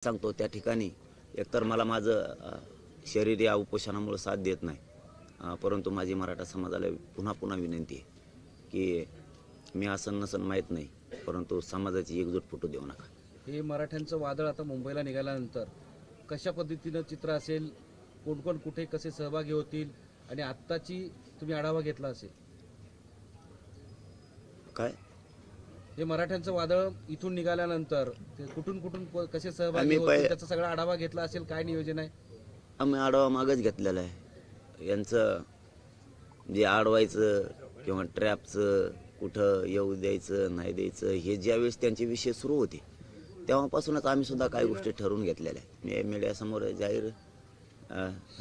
सांगतो त्या ठिकाणी एकतर मला माझं शरीर या उपोषणामुळे साथ देत नाही, परंतु माझी मराठा समाजाला पुन्हा पुन्हा विनंती आहे की मी असं नसन माहीत नाही, परंतु समाजाची एकजूट फुटू देऊ नका. हे मराठ्यांचं वादळ आता मुंबईला निघाल्यानंतर कशा पद्धतीनं चित्र असेल, कोण कोण कुठे कसे सहभागी होतील आणि आत्ताची तुम्ही आढावा घेतला असेल? काय हे मराठ्यांचं वादळ इथून निघाल्यानंतर ते कुठून कुठून कसे सहभागी होतील त्याचा सगळा आढावा घेतला असेल, काय नियोजन आहे? आम्ही आढावा मागच घेतलेला आहे. यांचं जे अडवायचं किंवा ट्रॅपचं, कुठं येऊ द्यायचं नाही द्यायचं, हे ज्यावेळेस त्यांचे विषय सुरू होते तेव्हापासूनच आम्ही सुद्धा काही गोष्टी ठरवून घेतलेल्या आहेत. मी मीडियासमोर जाहीर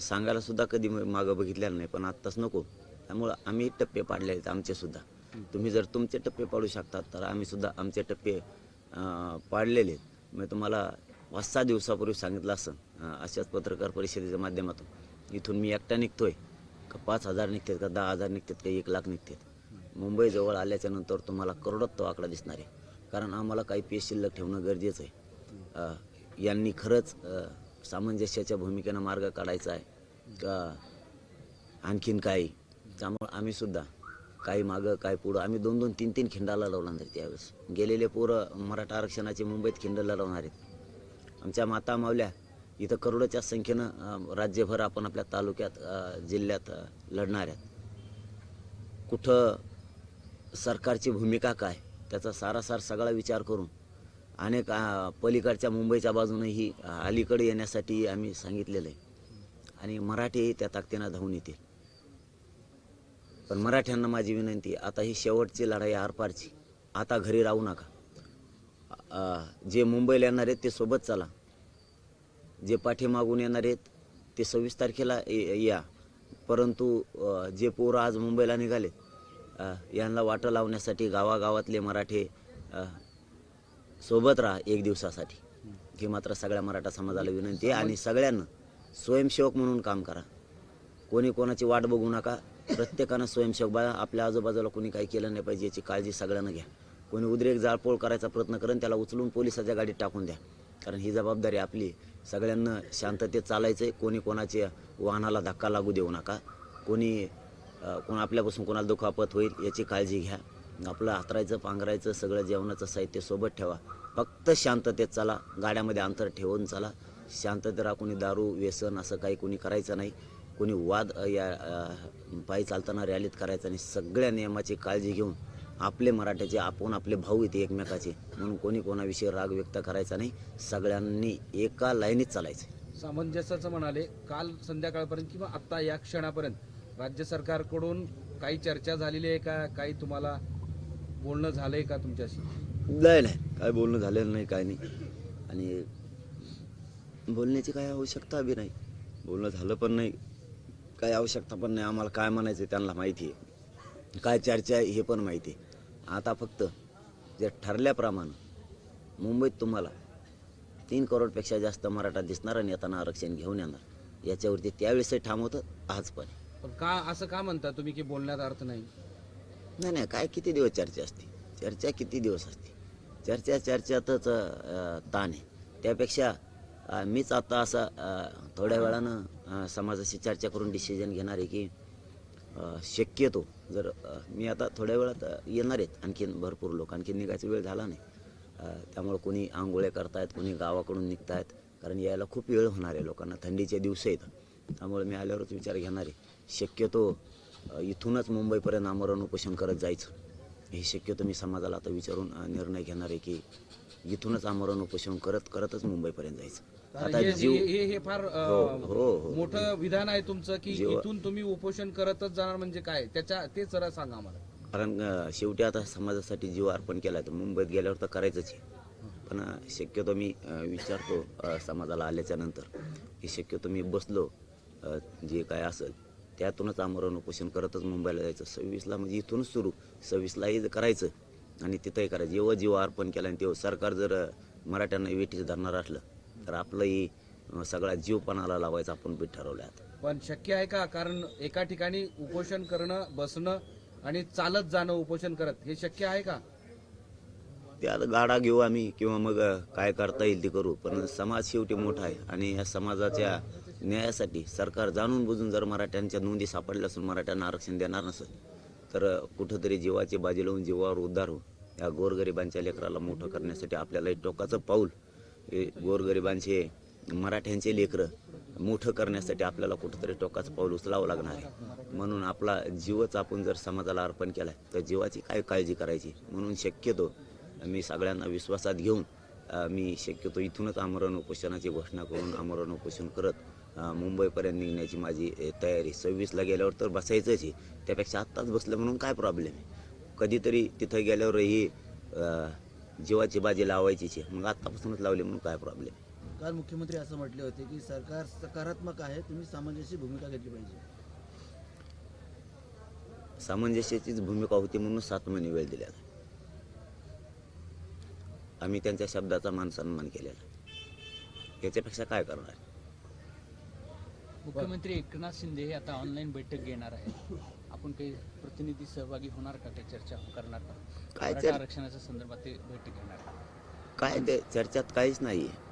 सांगायला सुद्धा कधी मागं बघितलेलं नाही, पण आत्ताच नको. त्यामुळं आम्ही टप्पे पाडले आहेत आमचेसुद्धा. तुम्ही जर तुमचे टप्पे पाडू शकतात तर आम्ही सुद्धा आमचे टप्पे पाडलेले आहेत. मी तुम्हाला 5-6 दिवसापूर्वी सांगितलं असं अशाच पत्रकार परिषदेच्या माध्यमातून इथून मी एकटा निघतोय का 5,000 निघतात का 10,000 निघतात का 1,00,000 निघतात. मुंबईजवळ आल्याच्या नंतर तुम्हाला करोडात तो आकडा दिसणार आहे, कारण आम्हाला काही पेश शिल्लक ठेवणं गरजेचं आहे. यांनी खरंच सामंजस्याच्या भूमिकेनं मार्ग काढायचा आहे का आणखीन काही. त्यामुळं आम्ही सुद्धा काही मागं काही पुढं आम्ही 2-2, 3-3 खिंडाला लढवणार आहेत. त्यावेळेस गेलेले पोरं मराठा आरक्षणाचे मुंबईत खिंड लढवणार आहेत. आमच्या माता मावल्या इथं करोडोच्या संख्येनं राज्यभर आपण आपल्या तालुक्यात जिल्ह्यात लढणार आहेत. कुठं सरकारची भूमिका काय त्याचा सारासार सगळा विचार करून अनेक पलीकडच्या मुंबईच्या बाजूनही अलीकडे येण्यासाठी आम्ही सांगितलेलं आहे आणि मराठी त्या ताकदीनं धावून येतील. पण मराठ्यांना माझी विनंती, आता ही शेवटची लढाई आरपारची, आता घरी राहू नका. जे मुंबईला येणार आहेत ते सोबत चला, जे पाठीमागून येणार आहेत ते 26 तारखेला या. परंतु जे पोरं आज मुंबईला निघाले यांना वाटं लावण्यासाठी गावागावातले मराठे सोबत राहा एक दिवसासाठी, ही मात्र सगळ्या मराठा समाजाला विनंती आहे. आणि सगळ्यांना स्वयंसेवक म्हणून काम करा. कोणी कोणाची वाट बघू नका. प्रत्येकानं स्वयंसेवक बघा. आपल्या आजूबाजूला कोणी काही केलं नाही पाहिजे याची काळजी सगळ्यांना घ्या. कोणी उद्रेक जाळपोळ करायचा प्रयत्न करेन त्याला उचलून पोलिसाच्या गाडीत टाकून द्या, कारण ही जबाबदारी आपली. सगळ्यांना शांततेत चालायचं आहे. कोणी कोणाच्या वाहनाला धक्का लागू देऊ नका. कोण आपल्यापासून कोणाला दुखापत होईल याची काळजी घ्या. आपलं हातरायचं पांघरायचं सगळं जेवणाचं साहित्य सोबत ठेवा. फक्त शांततेत चला, गाड्यामध्ये अंतर ठेवून चला. शांततेत राहा. कोणी दारू व्यसन असं काही कोणी करायचं नाही. कोणी वाद या पायी चालताना रॅलीत करायचं नाही. सगळ्या नियमाची काळजी घेऊन आपले मराठ्याचे आपण आपले भाऊ येते एकमेकाचे म्हणून कोणी कोणाविषयी राग व्यक्त करायचा नाही. सगळ्यांनी एका लाईनीत चालायचं. सामंजस्याचं म्हणाले, काल संध्याकाळपर्यंत किंवा आत्ता या क्षणापर्यंत राज्य सरकारकडून काही चर्चा झालेली आहे का? काही तुम्हाला बोलणं झालंय का तुमच्याशी? नाही, काय बोलणं झालेलं नाही, काय नाही. आणि बोलण्याची काय आवश्यकता बी नाही. बोलणं झालं पण नाही, काय आवश्यकता पण नाही. आम्हाला काय म्हणायचं त्यांना माहिती आहे, काय चर्चा आहे हे पण माहिती आहे. आता फक्त जे ठरल्याप्रमाणे मुंबईत तुम्हाला 3 करोडपेक्षा जास्त मराठा दिसणार आणि येताना आरक्षण घेऊन येणार, याच्यावरती त्यावेळेसही ठाम होतं, आज पण. पण का असं का म्हणता तुम्ही की बोलण्यात अर्थ नाही? नाही, काय किती दिवस चर्चा असते? चर्चा किती दिवस असते? चर्चेतच ताण आहे. त्यापेक्षा मीच आता असा थोड्या वेळानं समाजाशी चर्चा करून डिसिजन घेणार आहे की शक्यतो जर मी आता थोड्या वेळात येणार आहेत आणखीन भरपूर लोक, आणखीन निघायचा वेळ झाला नाही. त्यामुळं कोणी आंघोळ्या करतायत, कोणी गावाकडून निघत आहेत, कारण यायला खूप वेळ होणार आहे लोकांना. थंडीचे दिवस आहेत. त्यामुळे मी आल्यावरच विचार घेणार आहे. शक्यतो इथूनच मुंबईपर्यंत आमरण उपोषण करत जायचं, हे शक्यतो मी समाजाला आता विचारून निर्णय घेणार आहे की इथूनच आमरण उपोषण करतच मुंबईपर्यंत जायचं. आता हे फार मोठं विधान आहे तुमचं की इथून तुम्ही उपोषण करतच जाणार, म्हणजे काय ते जरा सांगा आम्हाला. कारण शेवटी आता समाजासाठी जीव अर्पण केला तर मुंबईत गेल्यावर तर करायचंच आहे. पण शक्यतो मी विचारतो समाजाला आल्याच्या नंतर की शक्यतो मी बसलो जे काय असेल त्यातूनच आमरण उपोषण करतच मुंबईला जायचं. 26ला म्हणजे इथूनच सुरू, 26लाही करायचं आणि तिथंही करायचं. जेव्हा जीव अर्पण केला आणि तेव्हा सरकार जर मराठ्यांना वेठीस धरणार असलं तर आपलंही सगळा जीवपणाला लावायचं आपण बी ठरवलं आहे. पण शक्य आहे का? कारण एका ठिकाणी उपोषण करणं, बसणं आणि चालत जाणं उपोषण करत, हे शक्य आहे का? त्यात गाडा घेऊ आम्ही किंवा मग काय करता येईल ते करू, पण समाज शेवटी मोठा आहे आणि या समाजाच्या न्यायासाठी सरकार जाणून बुजून जर मराठ्यांच्या नोंदी सापडल्या असून मराठ्यांना आरक्षण देणार नसेल तर कुठंतरी जीवाची बाजी लावून जीवावर उद्धार होऊन या गोरगरिबांच्या लेकराला मोठं करण्यासाठी आपल्याला एक टोकाचं पाऊल हे गोरगरिबांचे मराठ्यांचे लेकरं मोठं करण्यासाठी आपल्याला कुठंतरी टोकाचं पाऊल उचलावं लागणार आहे. म्हणून आपला जीवच आपण जर समाजाला अर्पण केला तर जीवाची काय काळजी करायची. म्हणून शक्यतो मी सगळ्यांना विश्वासात घेऊन मी शक्यतो इथूनच आमरण उपोषणाची घोषणा करून आमरण उपोषण करत मुंबईपर्यंत निघण्याची माझी तयारी. 26ला गेल्यावर तर बसायचंच आहे, त्यापेक्षा आत्ताच बसलं म्हणून काय प्रॉब्लेम आहे. कधीतरी तिथं गेल्यावरही जीवाची बाजी लावायचीच आहे, मग आत्तापासूनच लावली म्हणून काय प्रॉब्लेम आहे. काल मुख्यमंत्री असं म्हटले होते की सरकार सकारात्मक आहे, तुम्ही सामंजस्य भूमिका घेतली पाहिजे. सामंजस्याचीच भूमिका होती म्हणून 7 महिने वेळ दिला. आम्ही त्यांच्या शब्दाचा मान सन्मान केलेला, याच्यापेक्षा काय करणार. मुख्यमंत्री एकनाथ शिंदे हे आता ऑनलाईन बैठक घेणार आहेत. आपण काही प्रतिनिधी सहभागी होणार का, काही चर्चा करणार का? काय मराठा आरक्षणाच्या संदर्भात ते बैठक घेणार का? काय ते चर्चेत काहीच नाही आहे.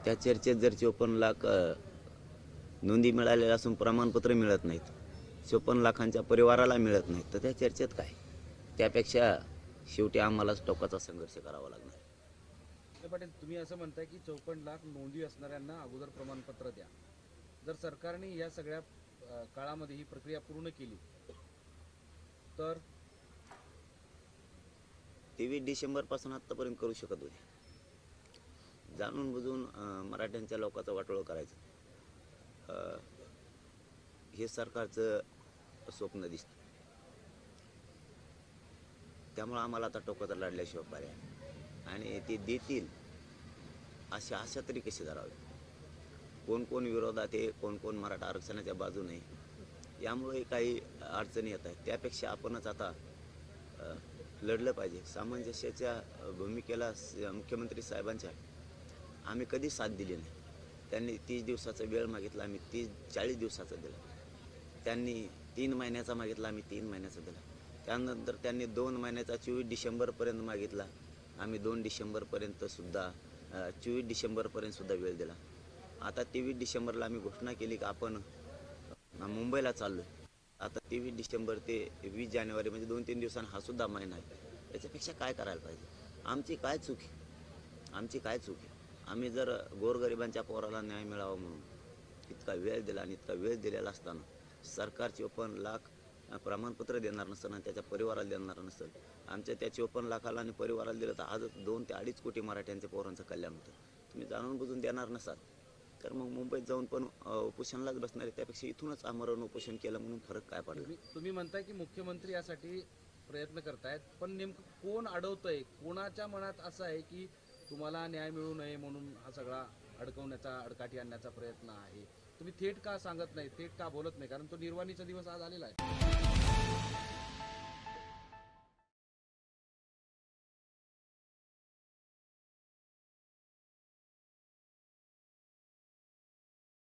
त्या चर्चेत जर 54 लाख नोंदी मिळालेल्या असून प्रमाणपत्र मिळत नाहीत, 54 लाखांच्या परिवाराला मिळत नाहीत, तर त्या चर्चेत काय. त्यापेक्षा शेवटी आम्हालाच टोकाचा संघर्ष करावा लागणार. पाटील, तुम्ही असं म्हणताय की 54 लाख नोंदी असणाऱ्यांना अगोदर प्रमाणपत्र द्या. जर सरकारने या सगळ्या काळामध्ये ही प्रक्रिया पूर्ण केली तर 23 डिसेंबरपासून आत्तापर्यंत करू शकत होते. जाणून बुजून मराठ्यांच्या लोकांचं वाटोळं करायचं हे सरकारचं स्वप्न दिसतं. त्यामुळं आम्हाला आता टोकाचा लढल्याशिवाय पर्याय नाही. आणि ते देतील अशी आशा तरी कशी धरावी. कोण कोण विरोधात आहे, कोण कोण मराठा आरक्षणाच्या बाजूने, यामुळे काही अडचणी येत आहेत. त्यापेक्षा आपणच आता लढलं पाहिजे. सामंजस्याच्या भूमिकेला मुख्यमंत्री साहेबांच्या आम्ही कधीच साथ दिली नाही. त्यांनी 30 दिवसाचा वेळ मागितला, आम्ही 40 दिवसाचा दिला. त्यांनी 3 महिन्याचा मागितला, आम्ही 3 महिन्याचा दिला. त्यानंतर त्यांनी 2 महिन्याचा 24 डिसेंबरपर्यंत मागितला, आम्ही 2 डिसेंबरपर्यंत सुद्धा 24 डिसेंबरपर्यंत सुद्धा वेळ दिला. आता 23 डिसेंबरला आम्ही घोषणा केली की आपण मुंबईला चाललो. आता 23 डिसेंबर ते 20 जानेवारी म्हणजे 2-3 दिवसांनी हा सुद्धा महिना आहे. याच्यापेक्षा काय करायला पाहिजे. आमची काय चूक आहे, आमची काय चूक आहे. आम्ही जर गोरगरिबांच्या पोराला न्याय मिळावा म्हणून इतका वेळ दिला आणि इतका वेळ दिलेला असताना सरकार 54 लाख प्रमाणपत्र देणार नसेल आणि त्याच्या परिवाराला देणार नसेल, आमच्या त्या 54 लाखाला आणि परिवाराला दिलं तर आजच 2 ते 2.5 कोटी मराठ्यांच्या पोरांचं कल्याण होतं. तुम्ही जाणून बुजून देणार नसाल तर मग मुंबईत जाऊन पण उपोषणालाच बसणार आहे. त्यापेक्षा इथूनच आमरण उपोषण केलं म्हणून फरक काय पडला. तुम्ही म्हणताय की मुख्यमंत्री यासाठी प्रयत्न करतायत, पण नेमकं कोण अडवतंय, कोणाच्या मनात असं आहे की तुम्हाला न्याय मिळू नये म्हणून हा सगळा अडकवण्याचा, अडकाठी आणण्याचा प्रयत्न आहे. तुम्ही थेट का सांगत नाही, थेट का बोलत नाही? कारण तो निर्वाणीचा दिवस आज आलेला आहे.